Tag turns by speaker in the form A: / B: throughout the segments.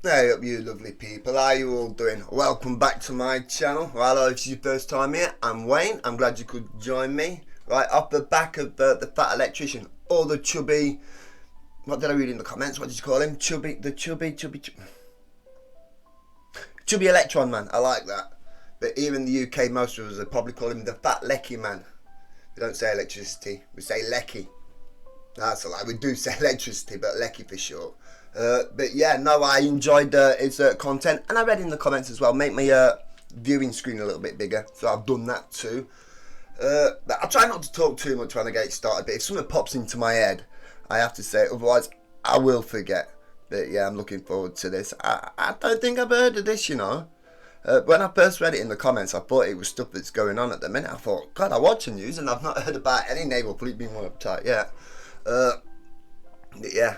A: Hey up you lovely people, how are you all doing? Welcome back to my channel. Right, if it's your first time here, I'm Wayne. I'm glad you could join me. Right, off the back of the fat electrician, or the chubby, what did I read in the comments, what did you call him? Chubby electron man, I like that. But here in the UK, most of us would probably call him the fat lecky man. We don't say electricity, we say lecky. That's a lie, we do say electricity, but lecky for short. But yeah, no, I enjoyed his content, and I read in the comments as well, make my viewing screen a little bit bigger, so I've done that too. But I'll try not to talk too much when I get started, but if something pops into my head, I have to say it, otherwise I will forget. But yeah, I'm looking forward to this. I don't think I've heard of this, you know. When I first read it in the comments, I thought it was stuff that's going on at the minute. I thought, God, I watch the news and I've not heard about any naval fleet being wiped out yet. But yeah.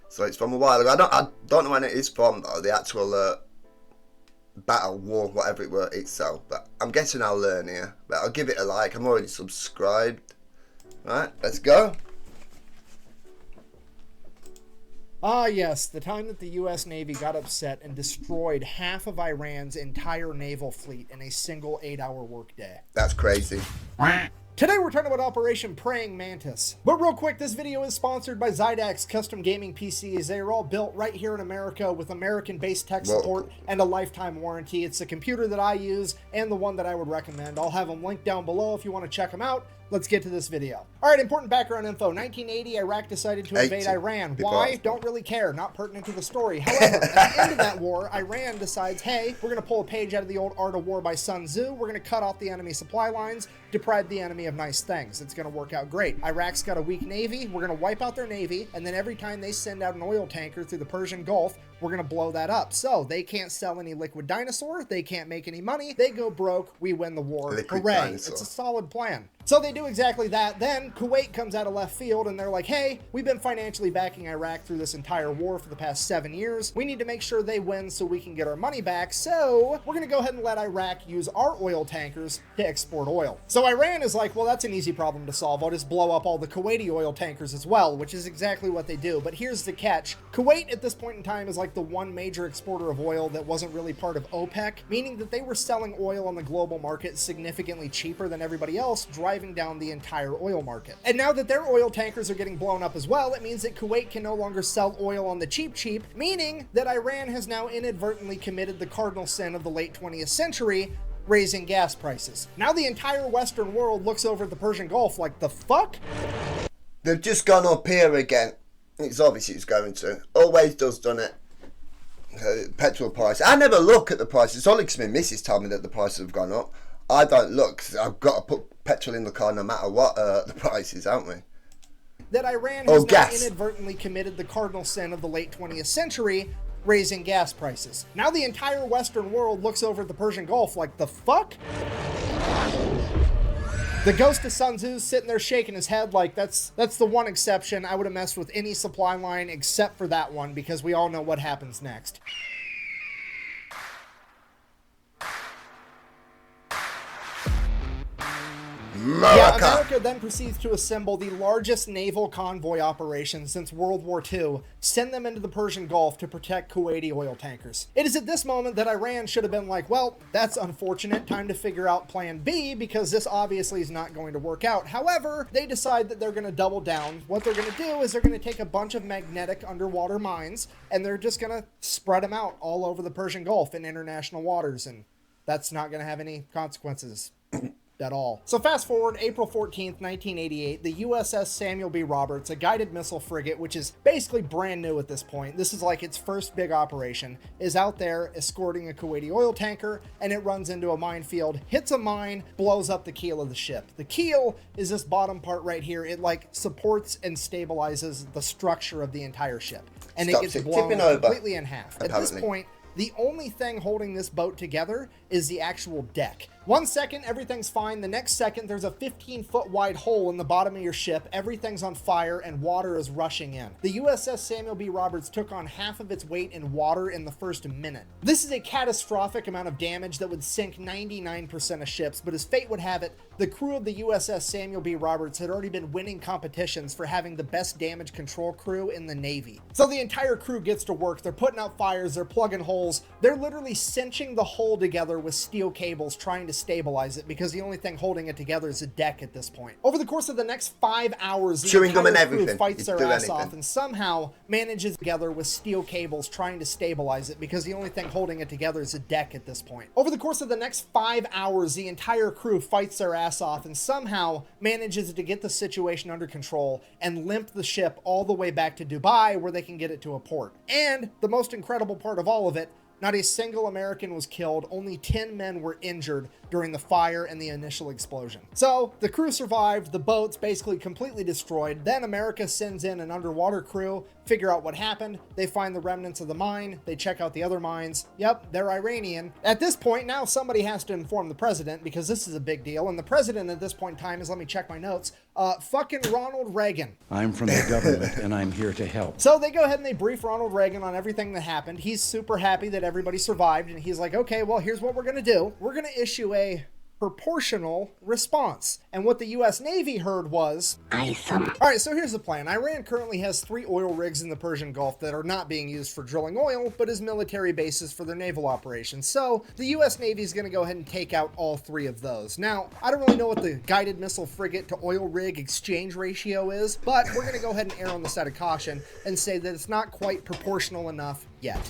A: So it's from a while ago. I don't know when it is from though, the actual battle, war, whatever it were itself. But I'm guessing I'll learn here. But I'll give it a like. I'm already subscribed. Right, let's go.
B: Ah yes, the time that the US Navy got upset and destroyed half of Iran's entire naval fleet in a single 8-hour workday.
A: That's crazy.
B: Today we're talking about Operation Praying Mantis. But real quick, this video is sponsored by Zydax Custom Gaming PCs. They are all built right here in America with American-based tech support and a lifetime warranty. It's the computer that I use and the one that I would recommend. I'll have them linked down below if you want to check them out. Let's get to this video. All right, important background info. 1980, Iraq decided to invade Iran. Why? Don't really care. Not pertinent to the story. However, at the end of that war, Iran decides, hey, we're going to pull a page out of the old Art of War by Sun Tzu. We're going to cut off the enemy supply lines, deprive the enemy of nice things. It's going to work out great. Iraq's got a weak navy. We're going to wipe out their navy, and then every time they send out an oil tanker through the Persian Gulf, we're going to blow that up. So they can't sell any liquid dinosaur. They can't make any money. They go broke. We win the war.
A: Liquid
B: Hooray.
A: dinosaur.
B: It's a solid plan. So they do exactly that. Then Kuwait comes out of left field and they're like, hey, we've been financially backing Iraq through this entire war for the past 7 years. We need to make sure they win so we can get our money back. So we're going to go ahead and let Iraq use our oil tankers to export oil. So Iran is like, well, that's an easy problem to solve. I'll just blow up all the Kuwaiti oil tankers as well, which is exactly what they do. But here's the catch. Kuwait at this point in time is like the one major exporter of oil that wasn't really part of OPEC, meaning that they were selling oil on the global market significantly cheaper than everybody else, driving down the entire oil market. And now that their oil tankers are getting blown up as well, it means that Kuwait can no longer sell oil on the cheap, meaning that Iran has now inadvertently committed the cardinal sin of the late 20th century, raising gas prices. Now the entire Western world looks over at the Persian Gulf like, the fuck?
A: They've just gone up here again. It's obviously it's going to. Always does, done it. Petrol price. I never look at the prices. It's only because my missus told me that the prices have gone up. I don't look, because I've got to put petrol in the car no matter what the price is, haven't we?
B: That Iran has now inadvertently committed the cardinal sin of the late 20th century, raising gas prices. Now the entire Western world looks over at the Persian Gulf like, the fuck? The ghost of Sun Tzu's sitting there shaking his head like, that's the one exception. I would have messed with any supply line except for that one, because we all know what happens next. Yeah, America then proceeds to assemble the largest naval convoy operation since World War II, send them into the Persian Gulf to protect Kuwaiti oil tankers. It is at this moment that Iran should have been like, well, that's unfortunate, time to figure out plan B, because this obviously is not going to work out. However, they decide that they're going to double down. What they're going to do is they're going to take a bunch of magnetic underwater mines, and they're just going to spread them out all over the Persian Gulf in international waters, and that's not going to have any consequences at all. So fast forward, April 14th, 1988, the USS Samuel B. Roberts, a guided missile frigate, which is basically brand new at this point, this is like its first big operation, is out there escorting a Kuwaiti oil tanker, and it runs into a minefield, hits a mine, blows up the keel of the ship. The keel is this bottom part right here. It like supports and stabilizes the structure of the entire ship, and it gets blown completely in half. At this point, the only thing holding this boat together is the actual deck. 1 second, everything's fine. The next second, there's a 15-foot wide hole in the bottom of your ship. Everything's on fire and water is rushing in. The USS Samuel B. Roberts took on half of its weight in water in the first minute. This is a catastrophic amount of damage that would sink 99% of ships, but as fate would have it, the crew of the USS Samuel B. Roberts had already been winning competitions for having the best damage control crew in the Navy. So the entire crew gets to work. They're putting out fires, they're plugging holes, they're literally cinching the hull together with steel cables trying to stabilize it because the only thing holding it together is a deck at this point. Over the course of the next 5 hours, the entire crew fights their ass off and somehow manages together with steel cables trying to stabilize it because the only thing holding it together is a deck at this point. Over the course of the next 5 hours, the entire crew fights their ass off and somehow manages to get the situation under control and limp the ship all the way back to Dubai where they can get it to a port. And the most incredible part of all of it, not a single American was killed, only 10 men were injured during the fire and the initial explosion. So the crew survived, the boat's basically completely destroyed. Then America sends in an underwater crew, figure out what happened. They find the remnants of the mine, they check out the other mines. Yep, they're Iranian. At this point, now somebody has to inform the president because this is a big deal. And the president at this point in time is, let me check my notes, fucking Ronald Reagan.
C: I'm from the government and I'm here to help.
B: So they go ahead and they brief Ronald Reagan on everything that happened. He's super happy that everybody survived and he's like, okay, well, here's what we're gonna do. We're gonna issue a proportional response. And what the US Navy heard was awesome. All right, so here's the plan. Iran currently has 3 oil rigs in the Persian Gulf that are not being used for drilling oil, but as military bases for their naval operations. So the US Navy is going to go ahead and take out all 3 of those. Now, I don't really know what the guided missile frigate to oil rig exchange ratio is, but we're going to go ahead and err on the side of caution and say that it's not quite proportional enough yet.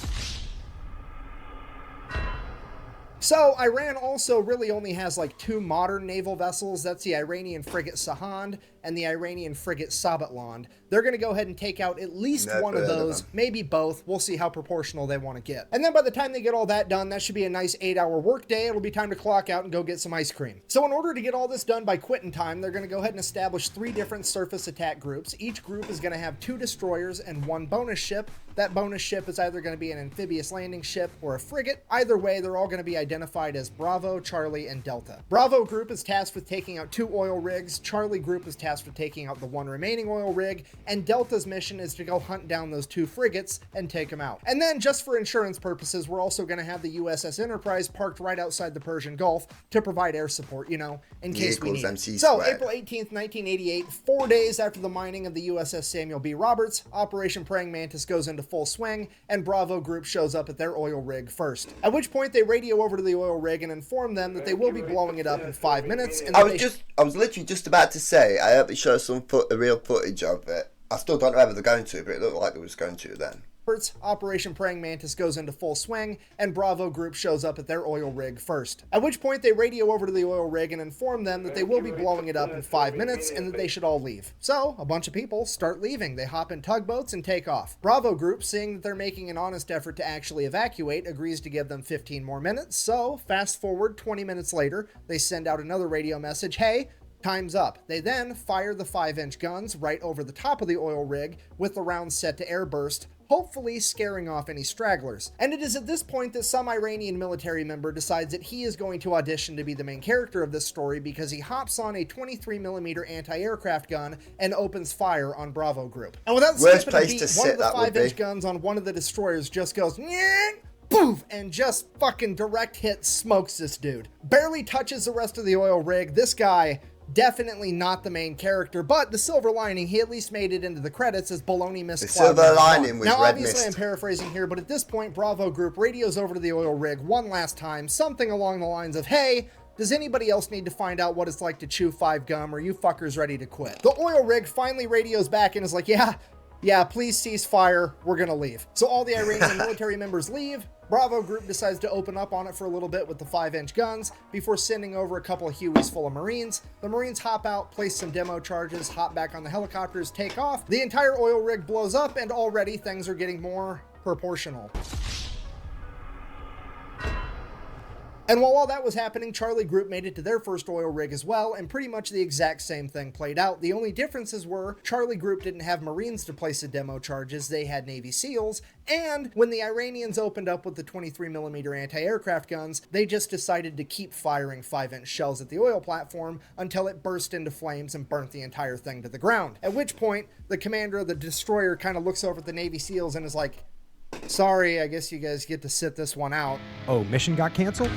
B: So Iran also really only has like 2 modern naval vessels. That's the Iranian frigate Sahand and the Iranian frigate Sabatland. They're going to go ahead and take out at least one of those, maybe both. We'll see how proportional they want to get. And then by the time they get all that done, that should be a nice 8-hour work day. It'll be time to clock out and go get some ice cream. So in order to get all this done by quitting time, they're going to go ahead and establish 3 different surface attack groups. Each group is going to have 2 destroyers and 1 bonus ship. That bonus ship is either going to be an amphibious landing ship or a frigate. Either way, they're all going to be identified as Bravo, Charlie, and Delta. Bravo group is tasked with taking out 2 oil rigs. Charlie group is tasked with taking out the 1 remaining oil rig. And Delta's mission is to go hunt down those 2 frigates and take them out. And then, just for insurance purposes, we're also going to have the USS Enterprise parked right outside the Persian Gulf to provide air support, you know, in case we need it. So, April 18th, 1988, 4 days after the mining of the USS Samuel B. Roberts, Operation Praying Mantis goes into full swing, and Bravo group shows up at their oil rig first. At which point they radio over to the oil rig and inform them that they will be blowing it up in 5 minutes. And
A: I was literally just about to say, I hope it shows some real footage of it. I still don't know whether they're going to, but it looked like they was going to then.
B: Operation Praying Mantis goes into full swing, and Bravo group shows up at their oil rig first. At which point they radio over to the oil rig and inform them that they will be blowing it up in 5 minutes and that they should all leave. So, a bunch of people start leaving. They hop in tugboats and take off. Bravo group, seeing that they're making an honest effort to actually evacuate, agrees to give them 15 more minutes. So, fast forward 20 minutes later, they send out another radio message, hey, time's up. They then fire the 5-inch guns right over the top of the oil rig with the rounds set to airburst, hopefully scaring off any stragglers. And it is at this point that some Iranian military member decides that he is going to audition to be the main character of this story because he hops on a 23mm anti-aircraft gun and opens fire on Bravo group. And without skipping a beat, one of the 5-inch guns on one of the destroyers just goes poof, and just fucking direct hit smokes this dude. Barely touches the rest of the oil rig. This guy, definitely not the main character, but the silver lining, he at least made it into the credits as Baloney Missed.
A: The silver lining was
B: now,
A: red
B: obviously,
A: mist.
B: I'm paraphrasing here, but at this point, Bravo Group radios over to the oil rig one last time, something along the lines of, hey, does anybody else need to find out what it's like to chew 5 gum? Or you fuckers ready to quit? The oil rig finally radios back and is like, yeah, please cease fire. We're gonna leave. So all the Iranian military members leave. Bravo Group decides to open up on it for a little bit with the 5-inch guns before sending over a couple of Hueys full of Marines. The Marines hop out, place some demo charges, hop back on the helicopters, take off. The entire oil rig blows up, and already things are getting more proportional. And while all that was happening, Charlie Group made it to their first oil rig as well, and pretty much the exact same thing played out. The only differences were Charlie Group didn't have Marines to place the demo charges, they had Navy SEALs, and when the Iranians opened up with the 23mm anti-aircraft guns, they just decided to keep firing 5-inch shells at the oil platform until it burst into flames and burnt the entire thing to the ground. At which point, the commander of the destroyer kind of looks over at the Navy SEALs and is like, sorry, I guess you guys get to sit this one out.
D: Oh, mission got canceled?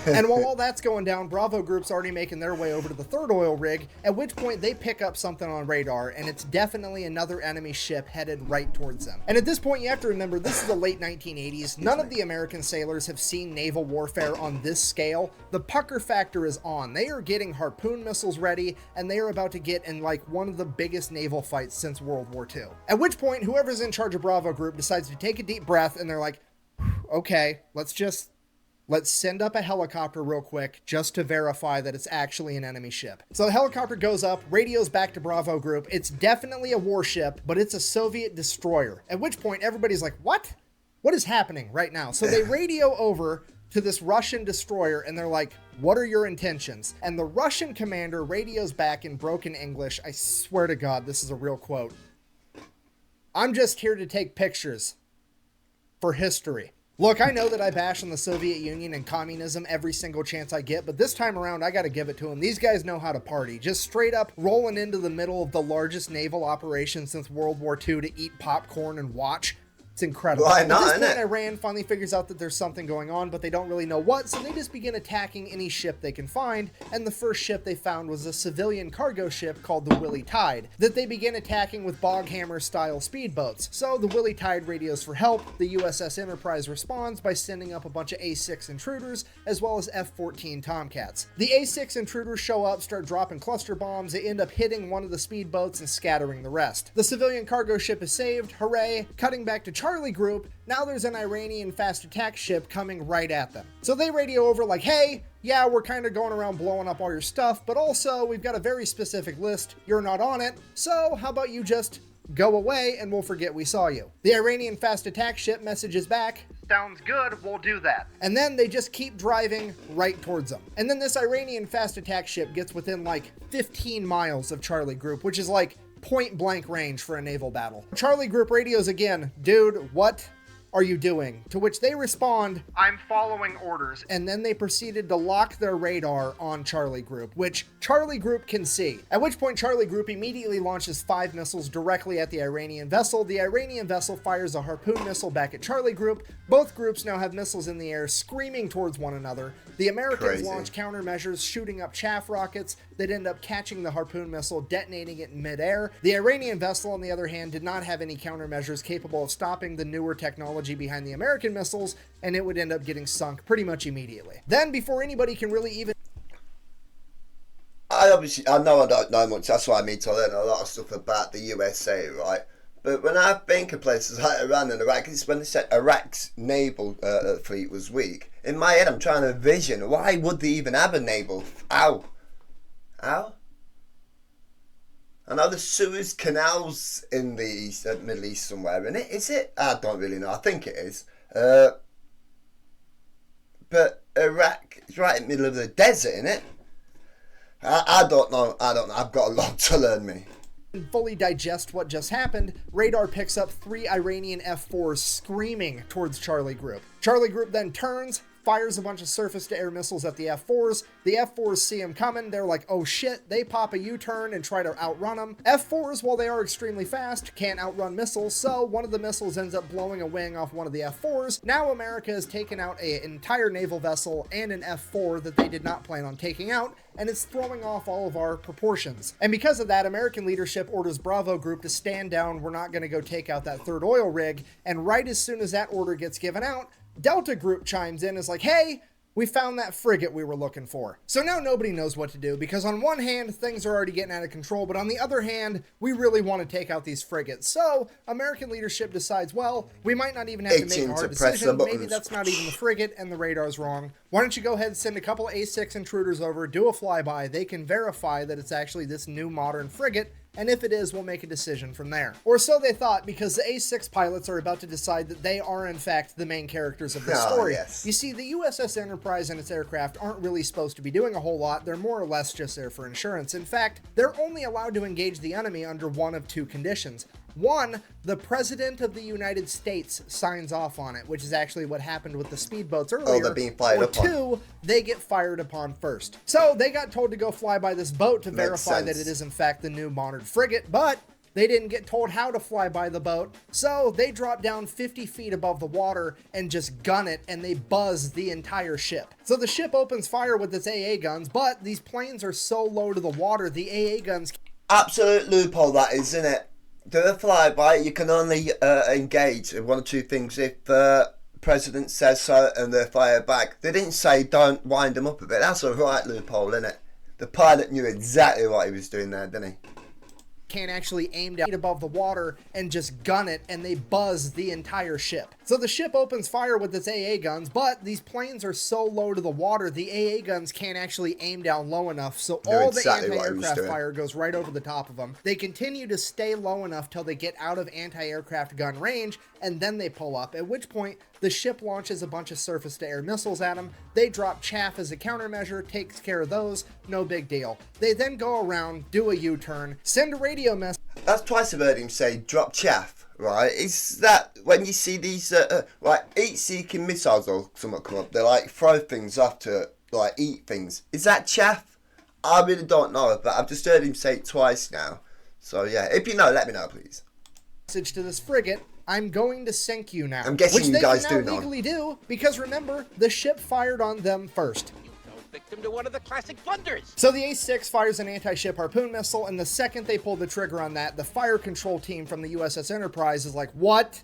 B: And while all that's going down, Bravo Group's already making their way over to the third oil rig, at which point they pick up something on radar, and it's definitely another enemy ship headed right towards them. And at this point, you have to remember, this is the late 1980s. None of the American sailors have seen naval warfare on this scale. The pucker factor is on. They are getting harpoon missiles ready, and they are about to get in like one of the biggest naval fights since World War II. At which point, whoever's in charge of Bravo Group decides to take a deep breath, and they're like, okay, let's send up a helicopter real quick just to verify that it's actually an enemy ship. So the helicopter goes up, radios back to Bravo Group. It's definitely a warship, but it's a Soviet destroyer. At which point everybody's like, what? What is happening right now? So they radio over to this Russian destroyer and they're like, what are your intentions? And the Russian commander radios back in broken English. I swear to God, this is a real quote. I'm just here to take pictures for history. Look, I know that I bash on the Soviet Union and communism every single chance I get, but this time around, I gotta give it to them. These guys know how to party. Just straight up rolling into the middle of the largest naval operation since World War II to eat popcorn and watch. It's incredible.
A: Why not,
B: At this point,
A: innit?
B: Iran finally figures out that there's something going on, but they don't really know what, so they just begin attacking any ship they can find, and the first ship they found was a civilian cargo ship called the Willie Tide, that they begin attacking with Boghammer-style speedboats. So the Willie Tide radios for help, the USS Enterprise responds by sending up a bunch of A-6 intruders, as well as F-14 Tomcats. The A-6 intruders show up, start dropping cluster bombs, they end up hitting one of the speedboats and scattering the rest. The civilian cargo ship is saved, hooray. Cutting back to Charlie Group, now there's an Iranian fast attack ship coming right at them. So they radio over like, hey, yeah, we're kind of going around blowing up all your stuff, but also we've got a very specific list, you're not on it, so how about you just go away and we'll forget we saw you. The Iranian fast attack ship messages back, sounds good, we'll do that. And then they just keep driving right towards them. And then this Iranian fast attack ship gets within like 15 miles of Charlie Group, which is like point blank range for a naval battle. Charlie Group radios again, dude, what are you doing? To which they respond, I'm following orders. And then they proceeded to lock their radar on Charlie Group, which Charlie Group can see. At which point Charlie Group immediately launches 5 missiles directly at the Iranian vessel. The Iranian vessel fires a harpoon missile back at Charlie Group. Both groups now have missiles in the air screaming towards one another. The Americans launch countermeasures, shooting up chaff rockets that end up catching the harpoon missile, detonating it in midair. The Iranian vessel, on the other hand, did not have any countermeasures capable of stopping the newer technology behind the American missiles, and it would end up getting sunk pretty much immediately. Then, before anybody can really even...
A: I know I don't know much, that's why I need to learn a lot of stuff about the USA, right? But when I've been to places like Iran and Iraq, it's when they said Iraq's naval fleet was weak. In my head, I'm trying to envision, why would they even have a naval? Ow. I know the Suez Canal's in the Middle East somewhere, isn't it? Is it? I don't really know. I think it is. But Iraq is right in the middle of the desert, isn't it? I don't know. I've got a lot to learn, me.
B: Fully digest what just happened, radar picks up 3 Iranian F-4s screaming towards Charlie Group. Charlie Group then turns, fires a bunch of surface-to-air missiles at the F-4s. The F-4s see them coming, they're like, oh shit, they pop a U-turn and try to outrun them. F-4s, while they are extremely fast, can't outrun missiles, so one of the missiles ends up blowing a wing off one of the F-4s. Now America has taken out an entire naval vessel and an F-4 that they did not plan on taking out, and it's throwing off all of our proportions. And because of that, American leadership orders Bravo Group to stand down, we're not going to go take out that third oil rig, and right as soon as that order gets given out, Delta Group chimes in, is like, hey, we found that frigate we were looking for. So now nobody knows what to do, because on one hand, things are already getting out of control, but on the other hand, we really want to take out these frigates. So American leadership decides, well, we might not even have to make a hard decision. Maybe that's not even the frigate and the radar's wrong. Why don't you go ahead and send a couple A6 intruders over, do a flyby, they can verify that it's actually this new modern frigate, and if it is, we'll make a decision from there. Or so they thought, because the A6 pilots are about to decide that they are in fact the main characters of this story.
A: Yes.
B: You see, the USS Enterprise and its aircraft aren't really supposed to be doing a whole lot. They're more or less just there for insurance. In fact, they're only allowed to engage the enemy under one of two conditions. One, the President of the United States signs off on it, which is actually what happened with the speedboats earlier.
A: Oh, they're being fired upon.
B: Or two, they get fired upon first. So they got told to go fly by this boat to verify that it is in fact the new modern frigate, but they didn't get told how to fly by the boat, so they drop down 50 feet above the water and just gun it, and they buzz the entire ship. So the ship opens fire with its AA guns, but these planes are so low to the water, the AA guns...
A: Absolute loophole that is, isn't it? Do a flyby, you can only engage in one or two things if President says so and they fire back. They didn't say don't wind them up a bit. That's a right loophole, isn't it? The pilot knew exactly what he was doing there, didn't he?
B: Can't actually aim down above the water and just gun it, and they buzz the entire ship. So the ship opens fire with its AA guns, but these planes are so low to the water, the AA guns can't actually aim down low enough, so all the anti-aircraft fire goes right over the top of them. They continue to stay low enough till they get out of anti-aircraft gun range, and then they pull up, at which point the ship launches a bunch of surface-to-air missiles at them. They drop chaff as a countermeasure, takes care of those, no big deal. They then go around, do a U-turn, send a radio message.
A: That's twice I've heard him say drop chaff, right? Is that when you see these, like, heat-seeking missiles or something come up, they like throw things off to, like, eat things. Is that chaff? I really don't know, but I've just heard him say it twice now. So, yeah, if you know, let me know, please.
B: Message to this frigate, I'm going to sink you now.
A: I'm guessing you guys do know.
B: Which they can now legally do, because remember, the ship fired on them first.
D: You fell victim to one of the classic blunders.
B: So the A6 fires an anti-ship harpoon missile, and the second they pull the trigger on that, the fire control team from the USS Enterprise is like, what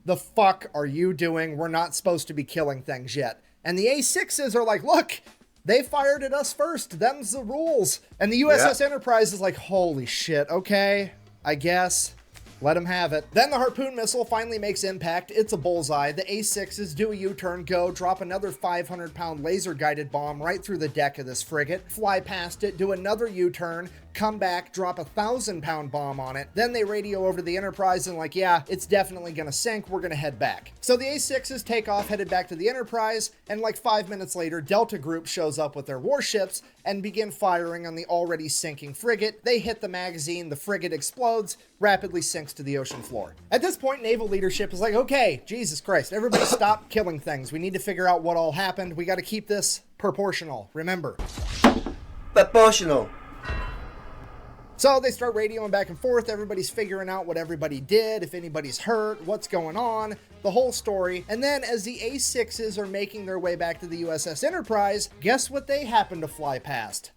B: the fuck are you doing? We're not supposed to be killing things yet. And the A6s are like, look, they fired at us first. Them's the rules. And the USS Enterprise is like, holy shit, okay, I guess. Let him have it. Then the harpoon missile finally makes impact. It's a bullseye. The A6s do a U-turn, go, drop another 500-pound laser-guided bomb right through the deck of this frigate, fly past it, do another U-turn, come back, drop a 1,000-pound bomb on it. Then they radio over to the Enterprise and like, yeah, it's definitely gonna sink. We're gonna head back. So the A6s take off, headed back to the Enterprise, and like 5 minutes later, Delta Group shows up with their warships and begin firing on the already sinking frigate. They hit the magazine, the frigate explodes, rapidly sinks to the ocean floor. At this point, naval leadership is like, okay, Jesus Christ, everybody stop killing things. We need to figure out what all happened. We got to keep this proportional, remember.
A: Proportional.
B: So they start radioing back and forth. Everybody's figuring out what everybody did, if anybody's hurt, what's going on, the whole story. And then as the A6s are making their way back to the USS Enterprise, guess what they happen to fly past?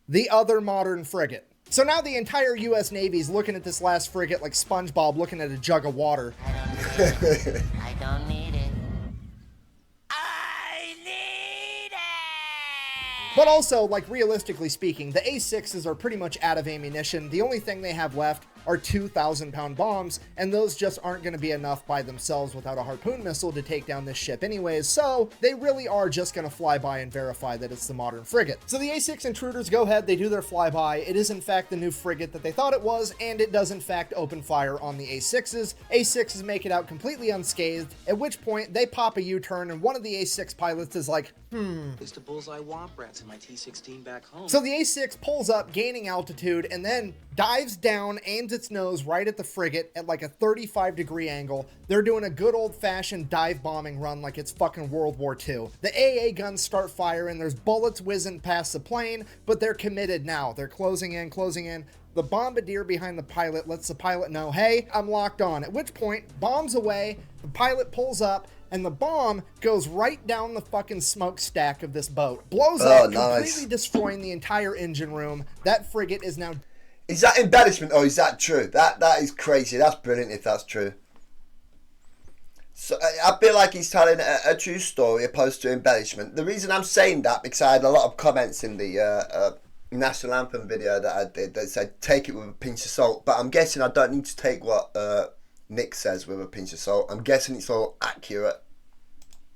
B: The other modern frigate. So now the entire U.S. Navy is looking at this last frigate like SpongeBob looking at a jug of water.
D: I don't need it. I need it!
B: But also, like, realistically speaking, the A6s are pretty much out of ammunition. The only thing they have left are 2,000-pound bombs, and those just aren't going to be enough by themselves without a harpoon missile to take down this ship anyways, so they really are just going to fly by and verify that it's the modern frigate. So the A6 intruders go ahead, they do their flyby. It is in fact the new frigate that they thought it was, and it does in fact open fire on the A6s. A6s make it out completely unscathed, at which point they pop a U-turn, and one of the A6 pilots is like,
E: It's the bullseye womp rats in my T-16 back home.
B: So the A6 pulls up, gaining altitude, and then dives down, aims its nose right at the frigate at like a 35-degree angle. They're doing a good old-fashioned dive bombing run like it's fucking World War II. The AA guns start firing, there's bullets whizzing past the plane, but they're committed now. They're closing in, closing in. The bombardier behind the pilot lets the pilot know, hey, I'm locked on. At which point, bombs away, the pilot pulls up, and the bomb goes right down the fucking smokestack of this boat. Blows up, completely destroying the entire engine room. That frigate is now...
A: Is that embellishment or is that true? That is crazy. That's brilliant if that's true. So I feel like he's telling a true story opposed to embellishment. The reason I'm saying that because I had a lot of comments in the National Anthem video that I did that said take it with a pinch of salt. But I'm guessing I don't need to take what Nick says with a pinch of salt. I'm guessing it's all accurate.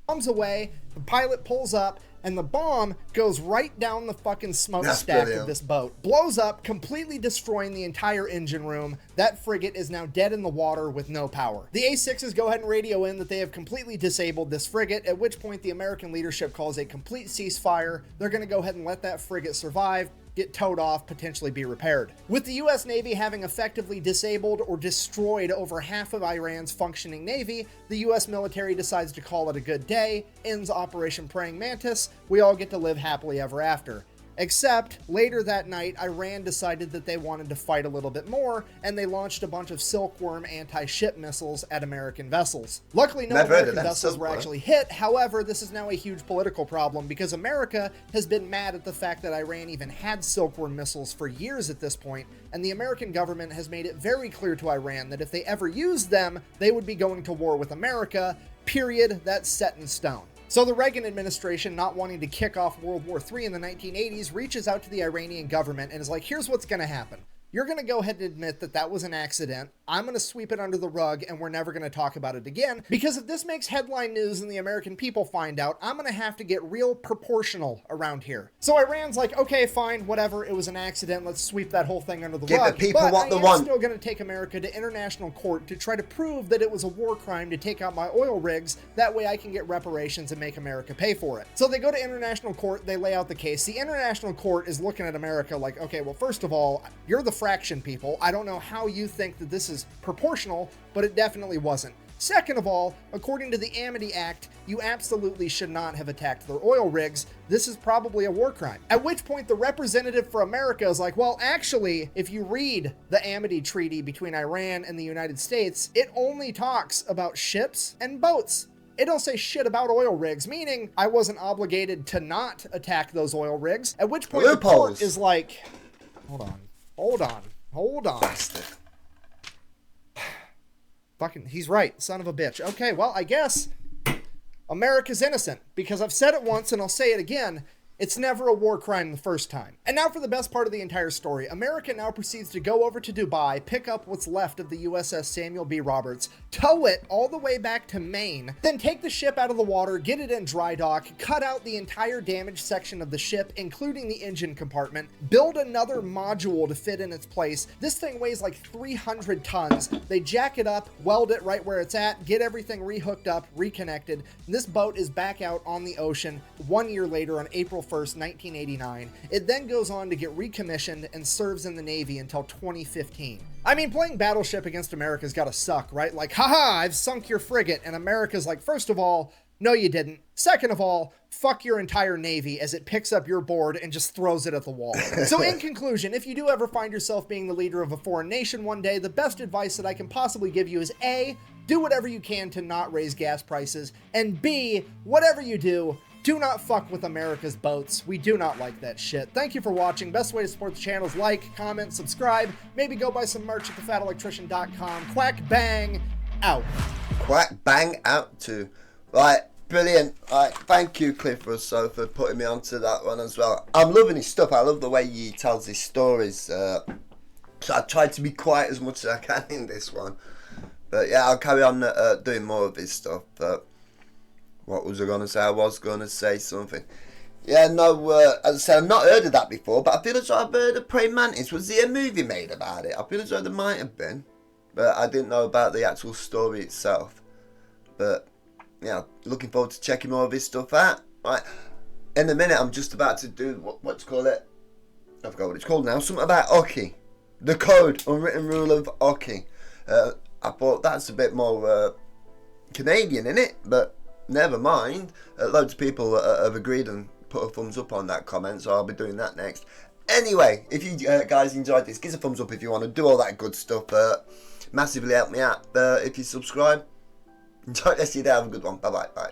B: bombs away, the pilot pulls up, and the bomb goes right down the fucking smokestack of this boat. Blows up, completely destroying the entire engine room. That frigate is now dead in the water with no power. The A6s go ahead and radio in that they have completely disabled this frigate, at which point the American leadership calls a complete ceasefire. They're going to go ahead and let that frigate survive, get towed off, potentially be repaired. With the US Navy having effectively disabled or destroyed over half of Iran's functioning navy, the US military decides to call it a good day, ends Operation Praying Mantis, we all get to live happily ever after. Except, later that night, Iran decided that they wanted to fight a little bit more, and they launched a bunch of Silkworm anti-ship missiles at American vessels. Luckily, no American vessels were actually hit. However, this is now a huge political problem because America has been mad at the fact that Iran even had Silkworm missiles for years at this point, and the American government has made it very clear to Iran that if they ever used them, they would be going to war with America. Period. That's set in stone. So the Reagan administration, not wanting to kick off World War III in the 1980s, reaches out to the Iranian government and is like, here's what's going to happen. You're going to go ahead and admit that that was an accident. I'm going to sweep it under the rug and we're never going to talk about it again. Because if this makes headline news and the American people find out, I'm going to have to get real proportional around here. So Iran's like, okay, fine, whatever. It was an accident. Let's sweep that whole thing under the rug.
A: Give the people what they want.
B: But I am still going to take America to international court to try to prove that it was a war crime to take out my oil rigs. That way I can get reparations and make America pay for it. So they go to international court. They lay out the case. The international court is looking at America like, okay, well, first of all, you're the fraction people. I don't know how you think that this is proportional, but it definitely wasn't. Second of all, according to the Amity Act, you absolutely should not have attacked their oil rigs. This is probably a war crime. At which point the representative for America is like, well, actually, if you read the Amity Treaty between Iran and the United States, it only talks about ships and boats. It don't say shit about oil rigs, meaning I wasn't obligated to not attack those oil rigs. At which point the court is like, hold on.
A: Bastard.
B: Fucking, he's right, son of a bitch. Okay, well, I guess America's innocent, because I've said it once and I'll say it again. It's never a war crime the first time. And now for the best part of the entire story. America now proceeds to go over to Dubai, pick up what's left of the USS Samuel B. Roberts, tow it all the way back to Maine, then take the ship out of the water, get it in dry dock, cut out the entire damaged section of the ship, including the engine compartment, build another module to fit in its place. This thing weighs like 300 tons. They jack it up, weld it right where it's at, get everything rehooked up, reconnected. And this boat is back out on the ocean 1 year later on April 1st, 1989. It then goes on to get recommissioned and serves in the Navy until 2015. I mean, playing Battleship against America's gotta suck, right? Like, haha, I've sunk your frigate, and America's like, first of all, no you didn't. Second of all, fuck your entire Navy as it picks up your board and just throws it at the wall. So in conclusion, if you do ever find yourself being the leader of a foreign nation one day, the best advice that I can possibly give you is A, do whatever you can to not raise gas prices, and B, whatever you do not fuck with America's boats. We do not like that shit. Thank you for watching. Best way to support the channel is like, comment, subscribe, maybe go buy some merch at thefatelectrician.com. Quack bang out.
A: Quack bang out too. Right, brilliant. Right, thank you, Cliff Russo, for putting me onto that one as well. I'm loving his stuff. I love the way he tells his stories. So I tried to be quiet as much as I can in this one. But yeah, I'll carry on doing more of his stuff. But what was I going to say? I was going to say something. Yeah, no, as I said, I've not heard of that before, but I feel as though I've heard of Praying Mantis. Was there a movie made about it? I feel as though there might have been, but I didn't know about the actual story itself. But, yeah, looking forward to checking more of his stuff out. Right, in a minute, I'm just about to do, what's called it? I forgot what it's called now. Something about Oki. The code, unwritten rule of Oki. I thought that's a bit more Canadian, innit? But never mind. Loads of people have agreed and put a thumbs up on that comment, so I'll be doing that next. Anyway, if you guys enjoyed this, give us a thumbs up if you want to do all that good stuff. Massively help me out. If you subscribe, enjoy the rest of your day. Have a good one. Bye-bye. Bye.